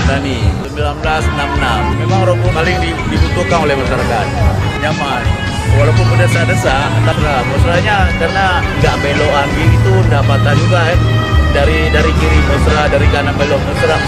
Madani 1966. Memang robot paling dibutuhkan oleh masyarakat. Nyaman. Walaupun berdesa-desa, entahlah. Masalahnya karena nggak belokan gitu, nggak patah juga dari kiri mesra, dari kanan belok mesra.